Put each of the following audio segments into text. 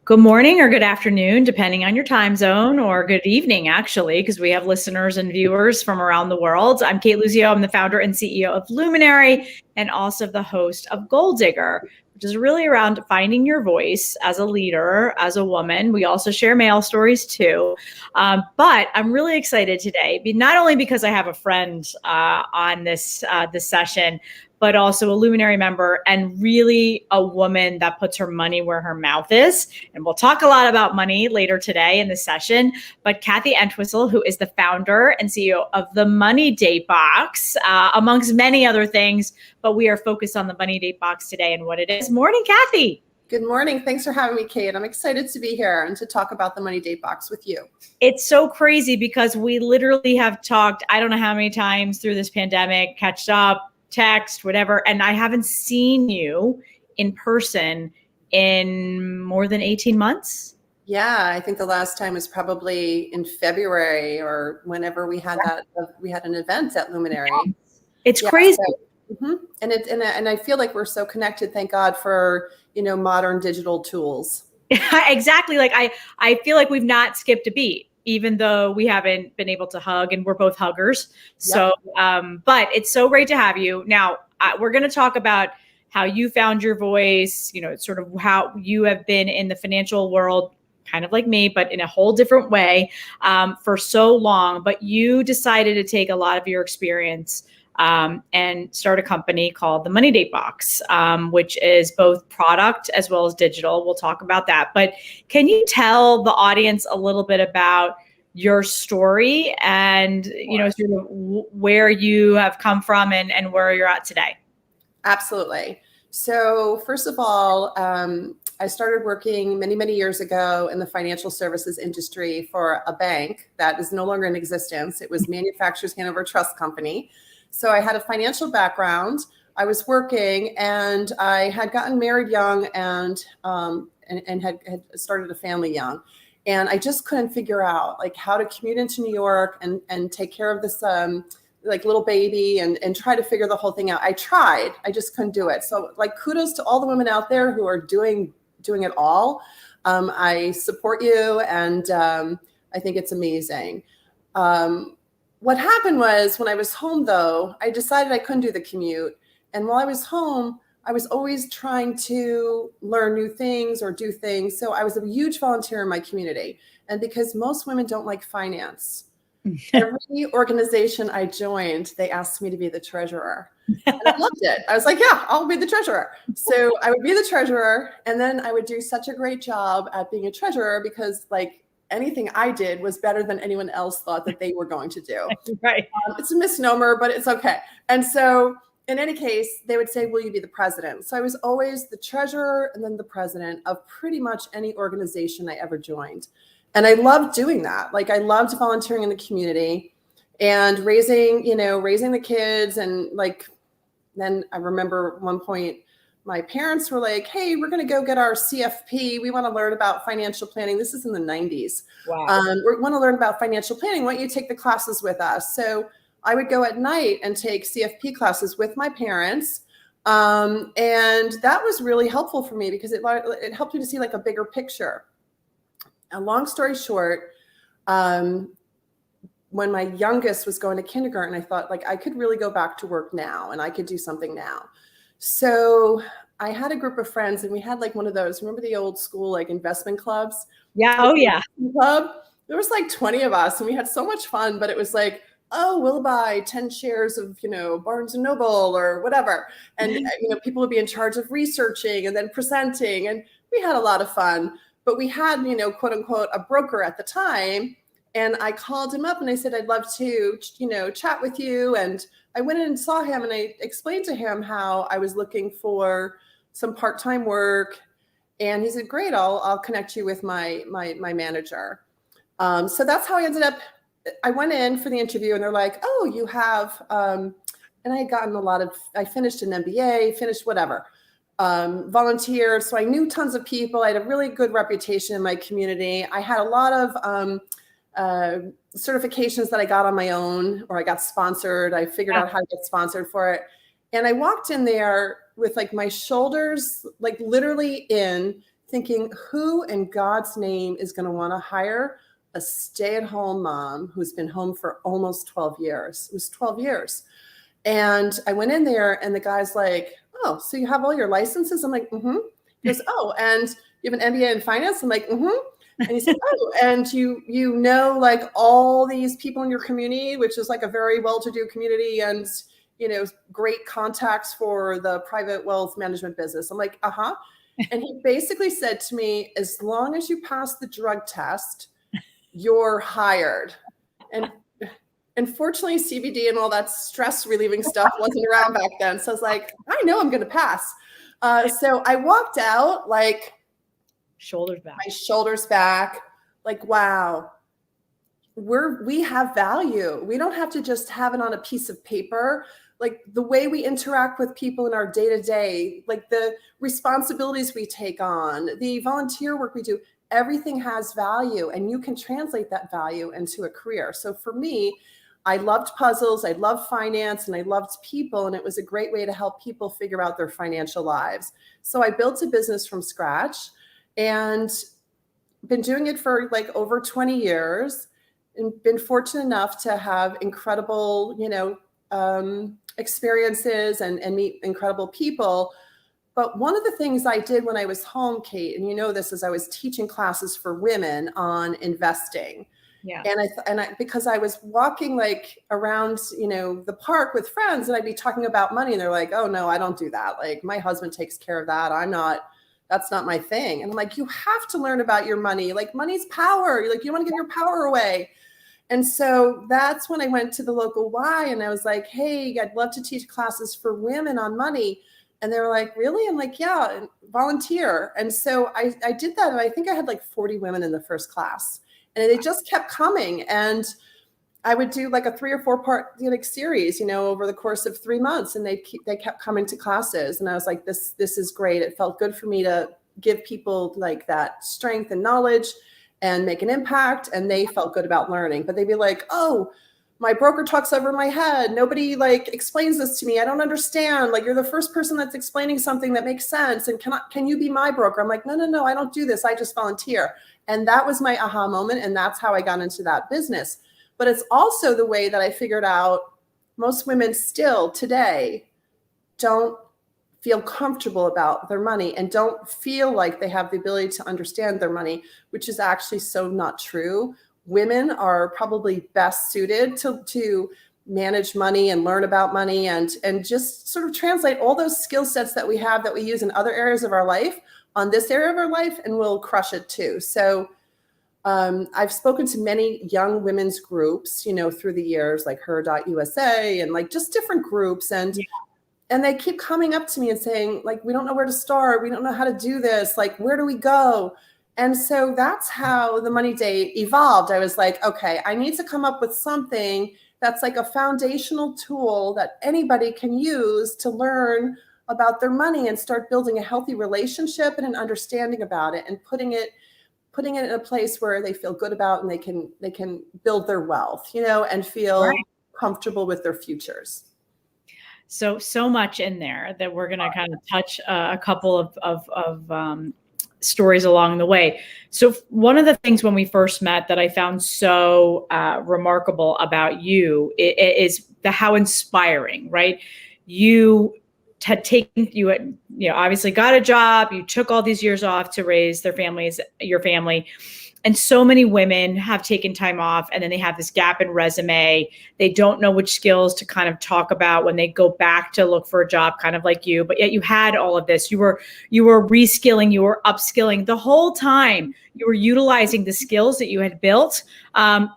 Good morning or good afternoon, depending on your time zone, or good evening, actually, because we have listeners and viewers from around the world. I'm Kate Luzio. I'm the founder and CEO of Luminary and also the host of Goaldigger, which is really around finding your voice as a leader, as a woman. We also share male stories too. But I'm really excited today, not only because I have a friend on this session, but also a Luminary member and really a woman that puts her money where her mouth is. And we'll talk a lot about money later today in the session. But Kathy Entwistle, who is the founder and CEO of the Money Date Box, amongst many other things, but we are focused on the Money Date Box today and what it is. Morning, Kathy. Good morning. Thanks for having me, Kate. I'm excited to be here and to talk about the Money Date Box with you. It's so crazy because we literally have talked, I don't know how many times through this pandemic, catched up, text, whatever, and I haven't seen you in person in more than 18 months. Yeah, I think the last time was probably in February or whenever we had an event at Luminary. Yeah. It's crazy. And I feel like we're so connected. Thank God for, modern digital tools. Exactly. Like I feel like we've not skipped a beat, even though we haven't been able to hug, and we're both huggers. So, but it's so great to have you. Now, we're going to talk about how you found your voice, sort of how you have been in the financial world, kind of like me, but in a whole different way, for so long. But you decided to take a lot of your experience and start a company called the Money Date Box, which is both product as well as digital. We'll talk about that. But can you tell the audience a little bit about your story and, sort of where you have come from and where you're at today? Absolutely. So first of all, I started working many, many years ago in the financial services industry for a bank that is no longer in existence. It was Manufacturers Hanover Trust Company. So I had a financial background. I was working, and I had gotten married young and had started a family young. And I just couldn't figure out how to commute into New York and take care of this little baby and try to figure the whole thing out. I tried, I just couldn't do it. So kudos to all the women out there who are doing it all. I support you, and I think it's amazing. What happened was, when I was home, though, I decided I couldn't do the commute. And while I was home, I was always trying to learn new things or do things. So I was a huge volunteer in my community. And because most women don't like finance, every organization I joined, they asked me to be the treasurer. And I loved it. I was like, yeah, I'll be the treasurer. So I would be the treasurer. And then I would do such a great job at being a treasurer because anything I did was better than anyone else thought that they were going to do. Right. It's a misnomer, but it's okay. And so in any case, they would say, will you be the president? So I was always the treasurer and then the president of pretty much any organization I ever joined. And I loved doing that. I loved volunteering in the community and raising the kids. And then I remember at one point, my parents were like, hey, we're going to go get our CFP. We want to learn about financial planning. This is in the 90s. Wow. We want to learn about financial planning. Why don't you take the classes with us? So I would go at night and take CFP classes with my parents. And that was really helpful for me because it helped me to see a bigger picture. A long story short, when my youngest was going to kindergarten, I thought I could really go back to work now and I could do something now. So I had a group of friends, and we had one of those, remember the old school investment clubs? Yeah. Oh yeah. Club. There was 20 of us, and we had so much fun, but it was oh, we'll buy 10 shares of, Barnes and Noble or whatever. And, people would be in charge of researching and then presenting, and we had a lot of fun. But we had, quote unquote, a broker at the time. And I called him up and I said, I'd love to, chat with you. And I went in and saw him, and I explained to him how I was looking for some part-time work. And he said, great, I'll connect you with my manager. So that's how I ended up. I went in for the interview, and they're like, oh, you have, and I had gotten I finished an MBA, finished whatever, volunteered. So I knew tons of people. I had a really good reputation in my community. I had a lot of certifications that I got on my own, or I got sponsored. I figured out how to get sponsored for it. And I walked in there with my shoulders, literally in, thinking, who in God's name is going to want to hire a stay-at-home mom who's been home for almost 12 years? It was 12 years. And I went in there and the guy's like, oh, so you have all your licenses? I'm like, mm-hmm. He goes, oh, and you have an MBA in finance? I'm like, mm-hmm. And he said, oh, and you know, like all these people in your community, which is like a very well-to-do community, and, you know, great contacts for the private wealth management business. I'm like, uh-huh. And he basically said to me, as long as you pass the drug test, you're hired. And unfortunately, CBD and all that stress relieving stuff wasn't around back then. So I was like, I know I'm going to pass. So I walked out like shoulders back, my shoulders back, like, wow, we have value. We don't have to just have it on a piece of paper. Like the way we interact with people in our day-to-day, like the responsibilities we take on, the volunteer work we do, everything has value, and you can translate that value into a career. So for me, I loved puzzles, I loved finance, and I loved people, and it was a great way to help people figure out their financial lives. So I built a business from scratch and been doing it for like over 20 years and been fortunate enough to have incredible, you know, experiences and meet incredible people. But one of the things I did when I was home, Kate, and you know this, is I was teaching classes for women on investing. Yeah. And I because I was walking like around, you know, the park with friends, and I'd be talking about money, and they're like, "Oh no, I don't do that. Like my husband takes care of that. That's not my thing." And I'm like, "You have to learn about your money. Like money's power. Like you want to give your power away." And so that's when I went to the local Y and I was like, "Hey, I'd love to teach classes for women on money." And they were like, "Really?" I'm like, "Yeah, volunteer." And so I did that. And I think I had like 40 women in the first class, and they just kept coming. And I would do like a 3 or 4 part, you know, series, you know, over the course of 3 months. And they kept coming to classes. And I was like, this is great. It felt good for me to give people like that strength and knowledge and make an impact. And they felt good about learning, but they'd be like, "Oh, my broker talks over my head. Nobody like explains this to me. I don't understand. Like you're the first person that's explaining something that makes sense. And can you be my broker?" I'm like, no, I don't do this. I just volunteer. And that was my aha moment. And that's how I got into that business. But it's also the way that I figured out most women still today don't feel comfortable about their money and don't feel like they have the ability to understand their money, which is actually so not true. Women are probably best suited to manage money and learn about money and just sort of translate all those skill sets that we have that we use in other areas of our life on this area of our life, and we'll crush it too. So I've spoken to many young women's groups, you know, through the years, like her.usa and like just different groups. And they keep coming up to me and saying, like, "We don't know where to start. We don't know how to do this. Like, where do we go?" And so that's how the Money Date evolved. I was like, okay, I need to come up with something that's like a foundational tool that anybody can use to learn about their money and start building a healthy relationship and an understanding about it, and putting it in a place where they feel good about, and they can build their wealth, you know, and feel comfortable with their futures. So much in there that we're going to kind of touch a couple of stories along the way. So one of the things when we first met that I found so remarkable about you is how inspiring, right? You had taken, you know, obviously got a job, you took all these years off to raise your family. And so many women have taken time off, and then they have this gap in resume. They don't know which skills to kind of talk about when they go back to look for a job, kind of like you. But yet you had all of this. You were reskilling, you were upskilling the whole time. You were utilizing the skills that you had built,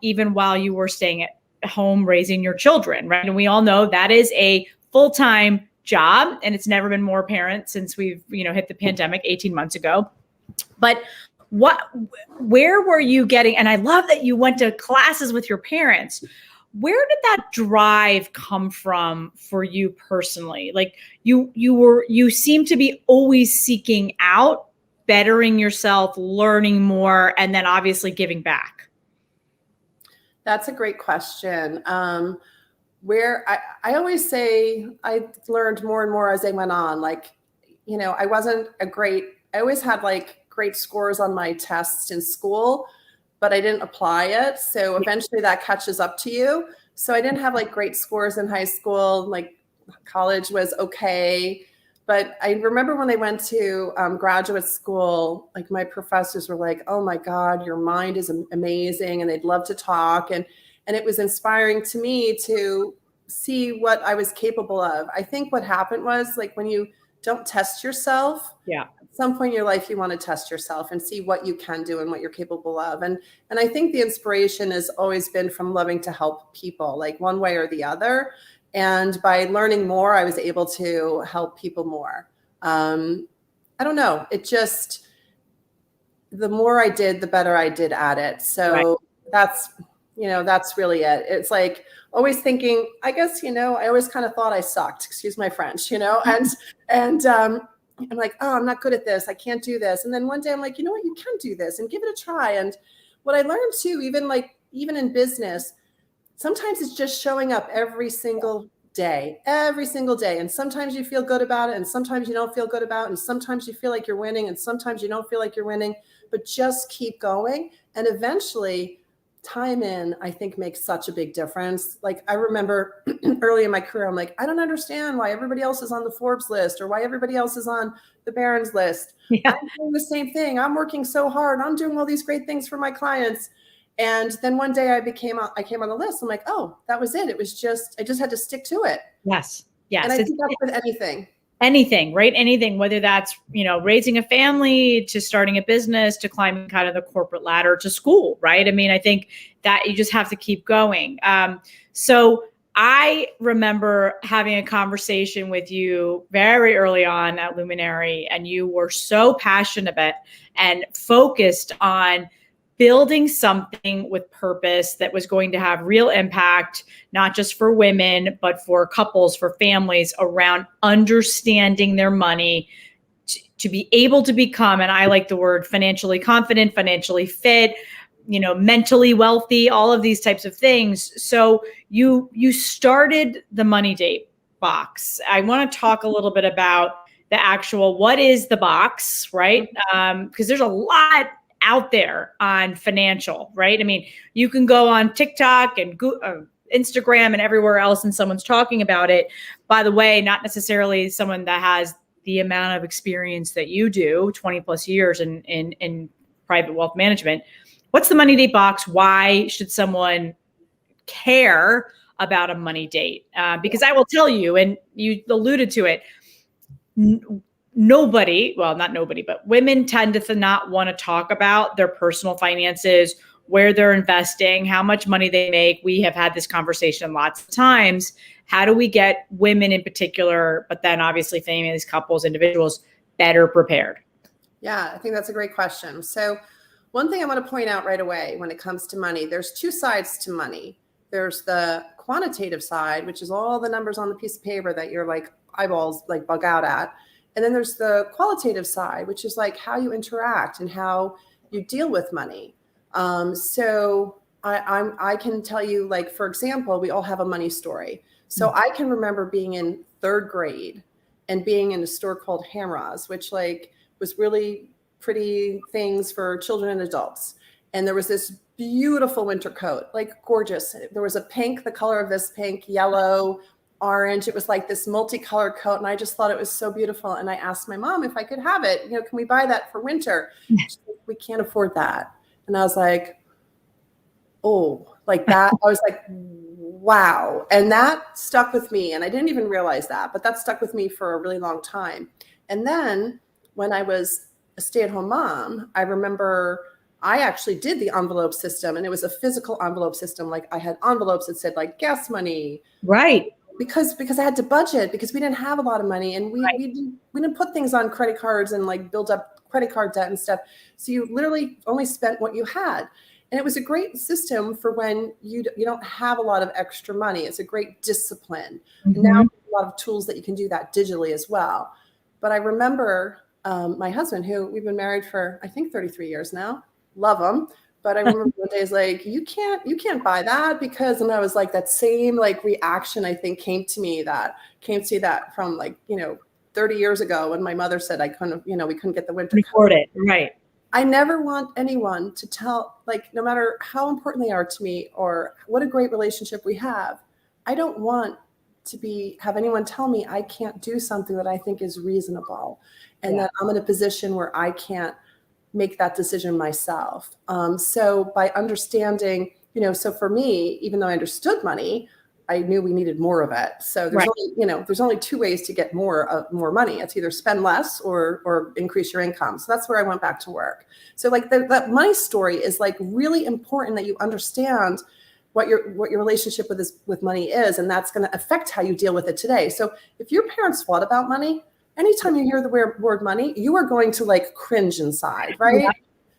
even while you were staying at home raising your children, right? And we all know that is a full-time job, and it's never been more apparent since we've, you know, hit the pandemic 18 months ago. But where were you getting, and I love that you went to classes with your parents. Where did that drive come from for you personally? Like you seem to be always seeking out, bettering yourself, learning more, and then obviously giving back. That's a great question. Where I always say I learned more and more as I went on. Like, you know, I always had like great scores on my tests in school, but I didn't apply it. So eventually that catches up to you. So I didn't have like great scores in high school. Like college was okay. But I remember when I went to graduate school, like my professors were like, oh my God, your mind is amazing. And they'd love to talk. And it was inspiring to me to see what I was capable of. I think what happened was like when you don't test yourself, yeah, at some point in your life, you want to test yourself and see what you can do and what you're capable of. And I think the inspiration has always been from loving to help people, like one way or the other. And by learning more, I was able to help people more. I don't know. It just, the more I did, the better I did at it. So that's really it. It's like always thinking, I guess, I always kind of thought I sucked, excuse my French, and I'm like, oh, I'm not good at this. I can't do this. And then one day I'm like, you know what, you can do this and give it a try. And what I learned too, even in business, sometimes it's just showing up every single day. And sometimes you feel good about it. And sometimes you don't feel good about it. And sometimes you feel like you're winning. And sometimes you don't feel like you're winning, but just keep going. And eventually time in, I think, makes such a big difference. Like I remember early in my career, I'm like, I don't understand why everybody else is on the Forbes list or why everybody else is on the Barron's list. Yeah. I'm doing the same thing. I'm working so hard. I'm doing all these great things for my clients. And then one day I came on the list. I'm like, oh, that was it. It was I just had to stick to it. Yes. And I think that's with anything. Anything, right? Anything, whether that's, raising a family to starting a business to climbing kind of the corporate ladder to school, right? I mean, I think that you just have to keep going. So I remember having a conversation with you very early on at Luminary, and you were so passionate about and focused on building something with purpose that was going to have real impact, not just for women, but for couples, for families, around understanding their money to be able to become, and I like the word financially confident, financially fit, mentally wealthy, all of these types of things. So you started the Money Date box. I want to talk a little bit about the actual, what is the box, right? Because there's a lot out there on financial, right? I mean, you can go on TikTok and Instagram and everywhere else and someone's talking about it. By the way, not necessarily someone that has the amount of experience that you do, 20 plus years in private wealth management. What's the Money Date box? Why should someone care about a money date? Because I will tell you, and you alluded to it, nobody, well, not nobody, but women tend to not want to talk about their personal finances, where they're investing, how much money they make. We have had this conversation lots of times. How do we get women in particular, but then obviously families, couples, individuals, better prepared? Yeah, I think that's a great question. So one thing I want to point out right away when it comes to money, there's two sides to money. There's the quantitative side, which is all the numbers on the piece of paper that your eyeballs bug out at. And then there's the qualitative side, which is like how you interact and how you deal with money. So I can tell you, for example, we all have a money story. So I can remember being in third grade and being in a store called Hamra's, which was really pretty things for children and adults. And there was this beautiful winter coat, gorgeous. There was a pink, the color of this pink, yellow, orange. It was like this multicolored coat. And I just thought it was so beautiful. And I asked my mom if I could have it. Can we buy that for winter? She's like, we can't afford that. And I was like, oh, like that. I was like, wow. And that stuck with me. And I didn't even realize that, but that stuck with me for a really long time. And then when I was a stay-at-home mom, I remember I actually did the envelope system, and it was a physical envelope system. I had envelopes that said gas money. Right. Because I had to budget, because we didn't have a lot of money, and we didn't put things on credit cards and build up credit card debt and stuff. So you literally only spent what you had. And it was a great system for when you don't have a lot of extra money. It's a great discipline. Mm-hmm. And now there's a lot of tools that you can do that digitally as well. But I remember my husband, who we've been married for, I think, 33 years now. Love him. But I remember one day he's like, you can't buy that because, and I was like, that same reaction, I think, came to me that from 30 years ago when my mother said I couldn't, we couldn't get the winter record it. Right. I never want anyone to tell, like, no matter how important they are to me or what a great relationship we have, I don't want to have anyone tell me I can't do something that I think is reasonable, and that I'm in a position where I can't make that decision myself. So by understanding, so for me, even though I understood money, I knew we needed more of it. So there's only two ways to get more money. It's either spend less or increase your income. So that's where I went back to work. So like that money story is like really important, that you understand what your relationship with money is, and that's going to affect how you deal with it today. So if your parents fought about money, anytime you hear the word money, you are going to like cringe inside, right? Yeah.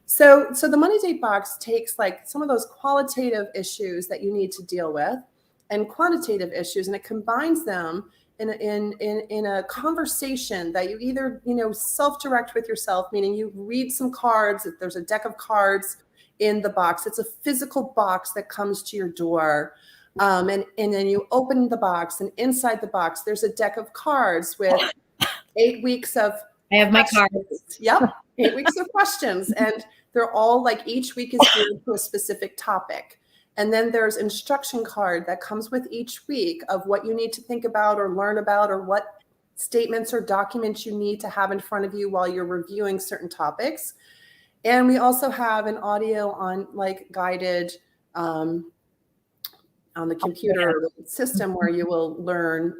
So the money date box takes like some of those qualitative issues that you need to deal with and quantitative issues, and it combines them in a conversation that you either, self-direct with yourself, meaning you read some cards, if there's a deck of cards in the box. It's a physical box that comes to your door. And then you open the box, and inside the box, there's a deck of cards with 8 weeks of I have my questions. cards. Yep. 8 weeks of questions. And they're all like, each week is geared to a specific topic. And then there's instruction card that comes with each week of what you need to think about or learn about, or what statements or documents you need to have in front of you while you're reviewing certain topics. And we also have an audio on like guided on the computer system where you will learn,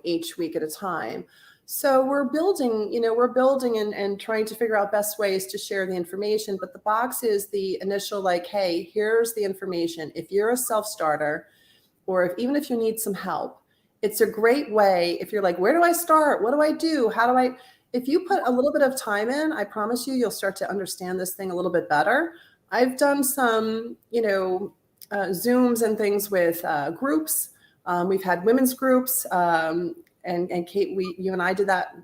each week at a time. So we're building and trying to figure out best ways to share the information. But the box is the initial, like, hey, here's the information. If you're a self-starter, or even if you need some help, it's a great way. If you're like, where do I start? What do I do? If you put a little bit of time in, I promise you'll start to understand this thing a little bit better. I've done some, Zooms and things with groups. We've had women's groups. And Kate, you and I did that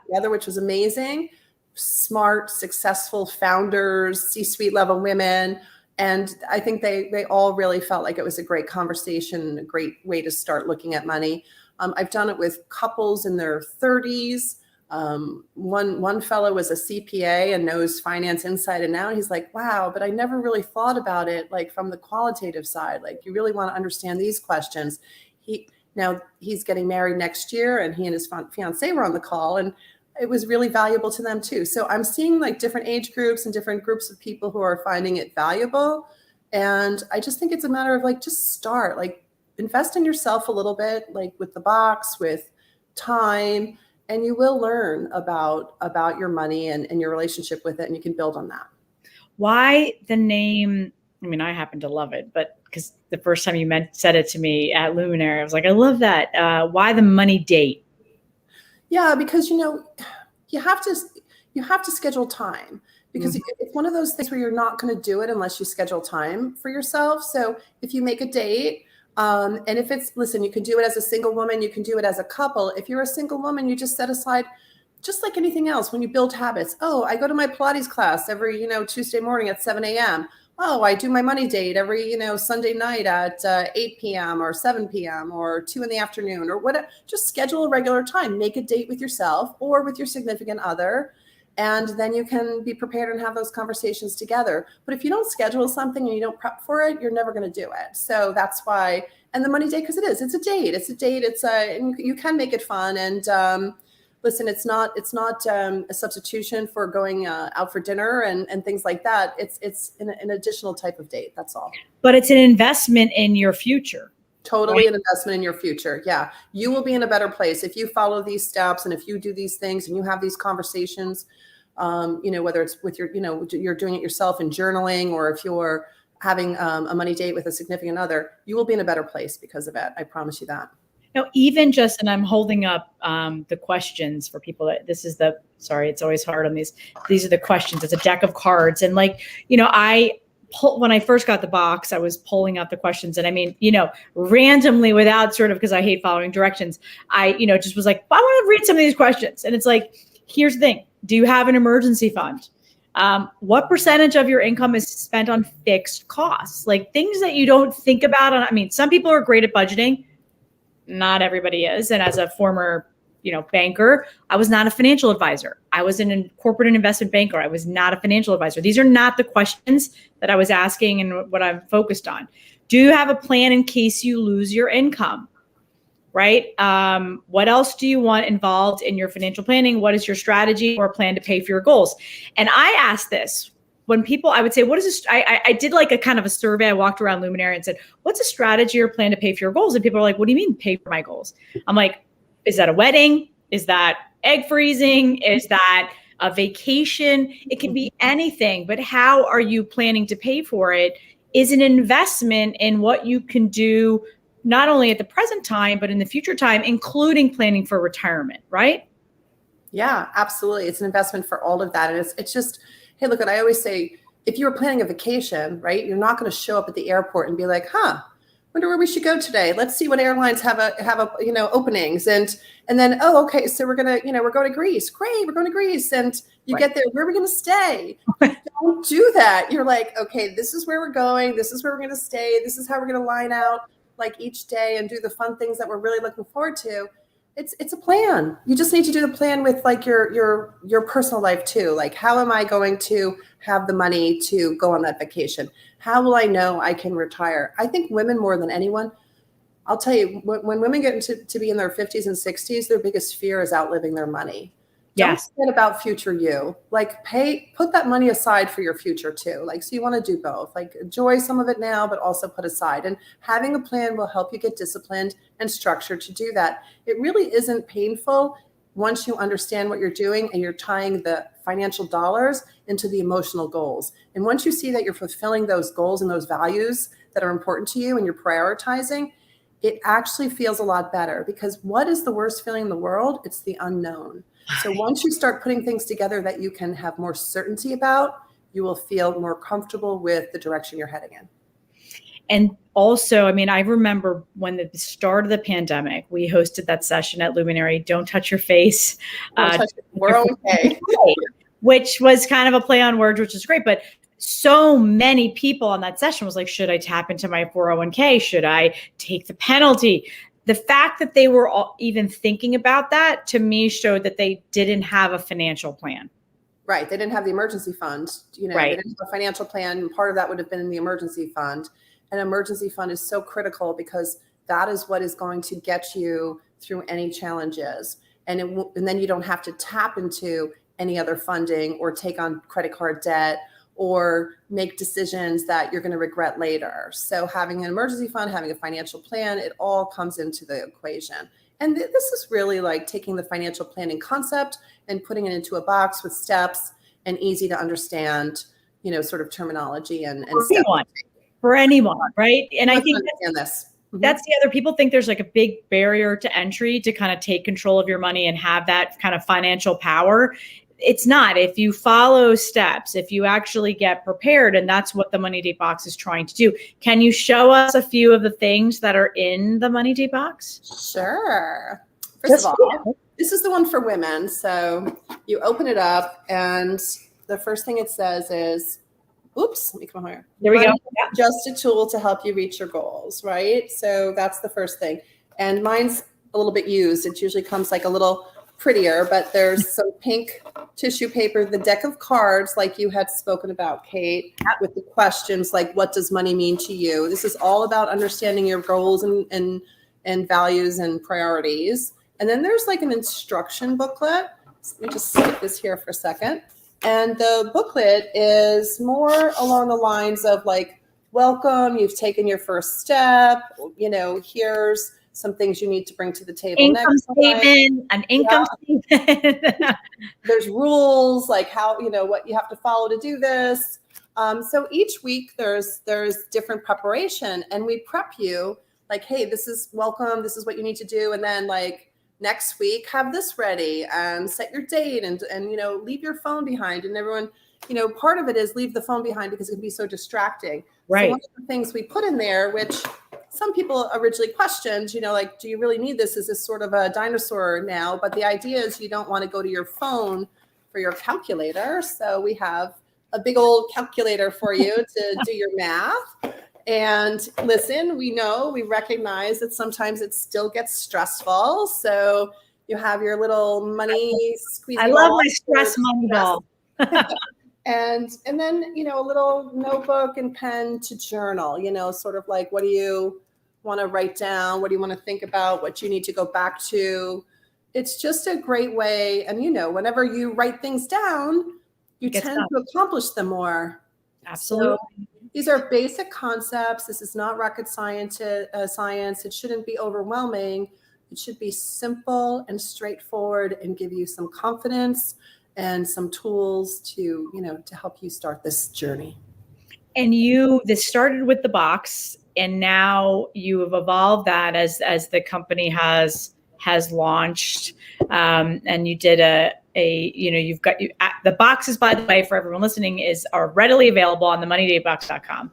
together, which was amazing. Smart, successful founders, C-suite level women. And I think they all really felt like it was a great conversation, a great way to start looking at money. I've done it with couples in their 30s. One fellow was a CPA and knows finance inside and out. He's like, wow, but I never really thought about it like from the qualitative side. Like, you really want to understand these questions. Now he's getting married next year, and he and his fiance were on the call, and it was really valuable to them too. So I'm seeing like different age groups and different groups of people who are finding it valuable. And I just think it's a matter of like, just start, like invest in yourself a little bit, like with the box, with time, and you will learn about your money and your relationship with it, and you can build on that. Why the name? I mean, I happen to love it, but because the first time you said it to me at Luminary, I was like, I love that. Why the money date? Yeah, because you have to schedule time, because it's one of those things where you're not going to do it unless you schedule time for yourself. So if you make a date, and if listen, you can do it as a single woman, you can do it as a couple. If you're a single woman, you just set aside, just like anything else, when you build habits. Oh, I go to my Pilates class every, Tuesday morning at 7 a.m. Oh, I do my money date every, Sunday night at 8 p.m. or 7 p.m. or 2 in the afternoon or whatever. Just schedule a regular time. Make a date with yourself or with your significant other, and then you can be prepared and have those conversations together. But if you don't schedule something and you don't prep for it, you're never going to do it. So that's why. And the money date, because it's a date. And you can make it fun. And listen, it's not a substitution for going out for dinner and things like that. It's an additional type of date. That's all. But it's an investment in your future. Totally, right? An investment in your future. Yeah. You will be in a better place if you follow these steps, and if you do these things and you have these conversations, whether it's with you're doing it yourself in journaling, or if you're having a money date with a significant other, you will be in a better place because of it. I promise you that. Now, even just, and I'm holding up the questions for people that it's always hard on these. These are the questions. It's a deck of cards. And when I first got the box, I was pulling out the questions. And I mean, randomly, without because I hate following directions, I, just was like, I want to read some of these questions. And it's like, here's the thing. Do you have an emergency fund? What percentage of your income is spent on fixed costs? Like things that you don't think about. Some people are great at budgeting. Not everybody is. And as a former, banker. I was not a financial advisor. I was a corporate and investment banker. I was not a financial advisor. These are not the questions that I was asking and what I'm focused on. Do you have a plan in case you lose your income? Right? What else do you want involved in your financial planning? What is your strategy or plan to pay for your goals? And I asked this when people, I would say, what is this? I did like a kind of a survey. I walked around Luminary and said, what's a strategy or plan to pay for your goals? And people are like, what do you mean pay for my goals? I'm like, is that a wedding? Is that egg freezing? Is that a vacation? It can be anything, but how are you planning to pay for it is an investment in what you can do not only at the present time, but in the future time, including planning for retirement, right? Yeah, absolutely. It's an investment for all of that. And it's just, hey, look, I always say, if you were planning a vacation, right, you're not going to show up at the airport and be like, wonder where we should go today. Let's see what airlines have openings. And then, okay, so we're going to Greece. Great. We're going to Greece. And you get there, where are we going to stay? Don't do that. You're like, okay, this is where we're going. This is where we're going to stay. This is how we're going to line out like each day and do the fun things that we're really looking forward to. It's a plan. You just need to do the plan with like your personal life too. Like, how am I going to have the money to go on that vacation? How will I know I can retire? I think women more than anyone, I'll tell you, when women get to be in their 50s and 60s, their biggest fear is outliving their money. Yes. Don't forget about future you. Like put that money aside for your future too. Like, so you want to do both, like enjoy some of it now, but also put aside. And having a plan will help you get disciplined and structured to do that. It really isn't painful once you understand what you're doing and you're tying the financial dollars into the emotional goals. And once you see that you're fulfilling those goals and those values that are important to you and you're prioritizing, it actually feels a lot better, because what is the worst feeling in the world? It's the unknown. So once you start putting things together that you can have more certainty about, you will feel more comfortable with the direction you're heading in. And also, I mean, I remember when the start of the pandemic, we hosted that session at Luminary, Don't Touch Your Face. We're okay. Which was kind of a play on words, which is great. But so many people on that session was like, should I tap into my 401k? Should I take the penalty? The fact that they were all even thinking about that, to me, showed that they didn't have a financial plan. Right. They didn't have the emergency fund. Right. They didn't have a financial plan. And part of that would have been in the emergency fund. An emergency fund is so critical because that is what is going to get you through any challenges. And then you don't have to tap into any other funding or take on credit card debt or make decisions that you're going to regret later. So having an emergency fund, having a financial plan, it all comes into the equation. And this is really like taking the financial planning concept and putting it into a box with steps and easy to understand, sort of terminology and for anyone, right? And I think that's the other, people think there's like a big barrier to entry to kind of take control of your money and have that kind of financial power. It's not. If you follow steps, if you actually get prepared, and that's what the Money Date Box is trying to do. Can you show us a few of the things that are in the Money Date Box? Sure. First of all, this is the one for women. So you open it up and the first thing it says is, oops, let me come here. There we go. Yeah. Just a tool to help you reach your goals, right? So that's the first thing. And mine's a little bit used. It usually comes like a little prettier, but there's some pink tissue paper, the deck of cards like you had spoken about, Kate, with the questions like, what does money mean to you? This is all about understanding your goals and values and priorities. And then there's like an instruction booklet. Let me just skip this here for a second. And the booklet is more along the lines of like, welcome, you've taken your first step, here's some things you need to bring to the table. An income statement. There's rules like how, what you have to follow to do this. So each week there's different preparation, and we prep you like, hey, this is welcome. This is what you need to do. And then like next week, have this ready and set your date and leave your phone behind. And everyone, part of it is leave the phone behind because it can be so distracting. Right. So one of the things we put in there, which some people originally questioned, like, do you really need this? Is this sort of a dinosaur now? But the idea is you don't want to go to your phone for your calculator. So we have a big old calculator for you to do your math. And listen, we recognize that sometimes it still gets stressful. So You have your little money squeezy I love ball. my stress money ball. And then, a little notebook and pen to journal, sort of like, what do you want to write down? What do you want to think about? What you need to go back to? It's just a great way. And, whenever you write things down, you tend to accomplish them more. Absolutely. So these are basic concepts. This is not rocket science. It shouldn't be overwhelming. It should be simple and straightforward and give you some confidence and some tools to help you start this journey. And this started with the box, and now you have evolved that as the company has launched, and you did you've got the boxes, by the way, for everyone listening, are readily available on themoneydatebox.com.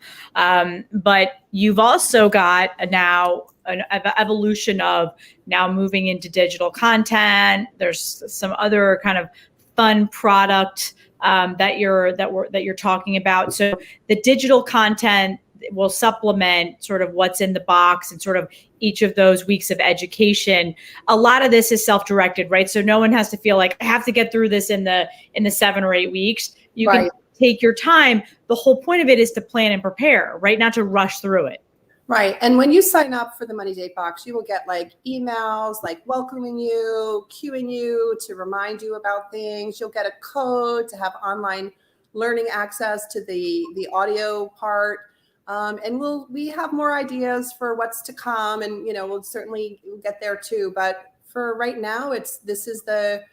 But you've also got now an evolution of now moving into digital content. There's some other kind of fun product that you're talking about. So the digital content will supplement sort of what's in the box and sort of each of those weeks of education. A lot of this is self-directed, right? So no one has to feel like I have to get through this in the 7 or 8 weeks. You can take your time. The whole point of it is to plan and prepare, right? Not to rush through it. Right. And when you sign up for the Money Date Box, you will get emails welcoming you, cueing you to remind you about things. You'll get a code to have online learning access to the audio part. And we have more ideas for what's to come, and we'll certainly get there too. But for right now, this is the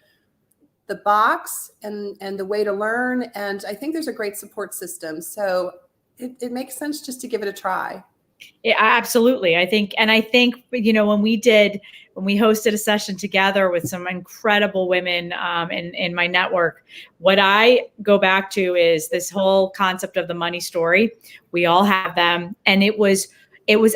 box and the way to learn. And I think there's a great support system. So it makes sense just to give it a try. Yeah, absolutely. I think when we hosted a session together with some incredible women in my network, what I go back to is this whole concept of the money story. We all have them. And it was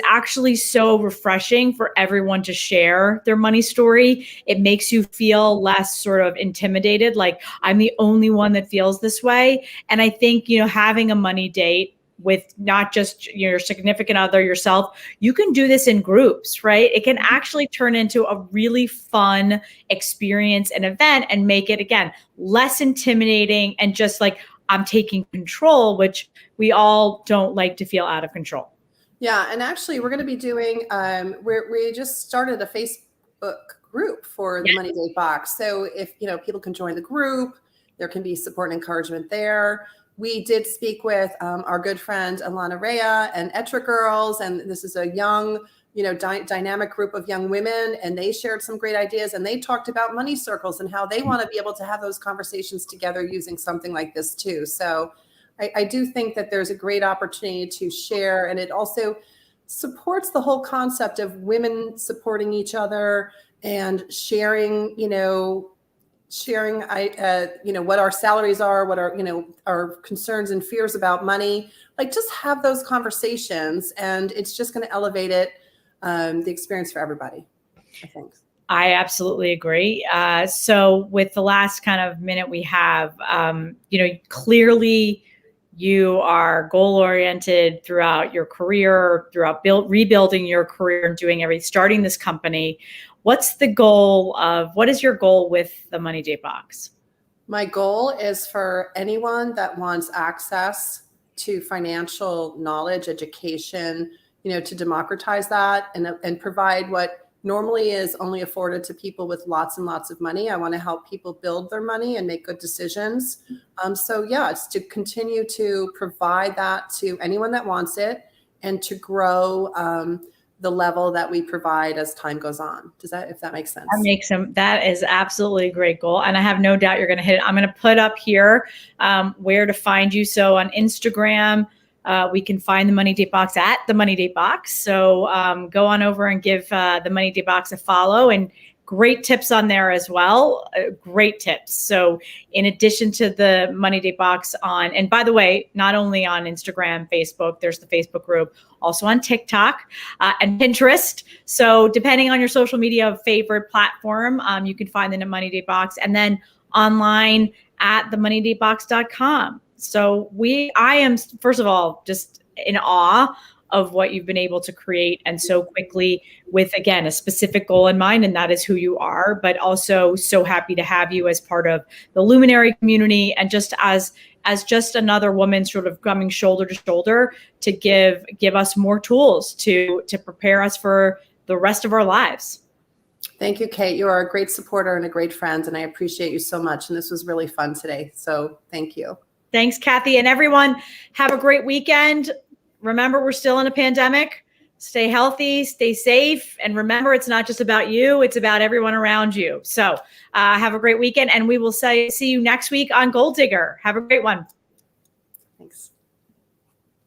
actually so refreshing for everyone to share their money story. It makes you feel less sort of intimidated, like I'm the only one that feels this way. And I think, having a money date with not just your significant other, yourself, you can do this in groups, right? It can actually turn into a really fun experience and event and make it, again, less intimidating and just like I'm taking control, which we all don't like to feel out of control. Yeah. And actually we're going to be doing, we just started a Facebook group for the Money Date Box. So if, people can join the group, there can be support and encouragement there. We did speak with our good friend Alana Rhea and Etra Girls, and this is a young, dynamic group of young women, and they shared some great ideas, and they talked about money circles and how they want to be able to have those conversations together using something like this too. So I do think that there's a great opportunity to share, and it also supports the whole concept of women supporting each other and sharing, what our salaries are, what our concerns and fears about money, just have those conversations, and it's just going to elevate the experience for everybody, I think. I absolutely agree. So with the last kind of minute we have, clearly you are goal-oriented throughout your career, throughout rebuilding your career and starting this company. What is your goal with the Money Date Box? My goal is for anyone that wants access to financial knowledge, education, to democratize that and provide what normally is only afforded to people with lots and lots of money. I want to help people build their money and make good decisions. It's to continue to provide that to anyone that wants it and to grow the level that we provide as time goes on. If that makes sense? That is absolutely a great goal. And I have no doubt you're going to hit it. I'm going to put up here where to find you. So on Instagram, we can find the Money Date Box at the Money Date Box. So go on over and give the Money Date Box a follow, and great tips on there as well. Great tips. So in addition to the Money Date Box and by the way, not only on Instagram, Facebook, there's the Facebook group, also on TikTok and Pinterest. So depending on your social media favorite platform, you can find the Money Date Box, and then online at themoneydatebox.com. So I am, first of all, just in awe of what you've been able to create, and so quickly, with, again, a specific goal in mind, and that is who you are, but also so happy to have you as part of the Luminary community, and just as just another woman sort of coming shoulder to shoulder to give us more tools to prepare us for the rest of our lives. Thank you, Kate. You are a great supporter and a great friend, and I appreciate you so much. And this was really fun today. So thank you. Thanks, Kathy. And everyone, have a great weekend. Remember, we're still in a pandemic. Stay healthy, stay safe. And remember, it's not just about you, it's about everyone around you. So have a great weekend. And we will see you next week on Goaldigger. Have a great one.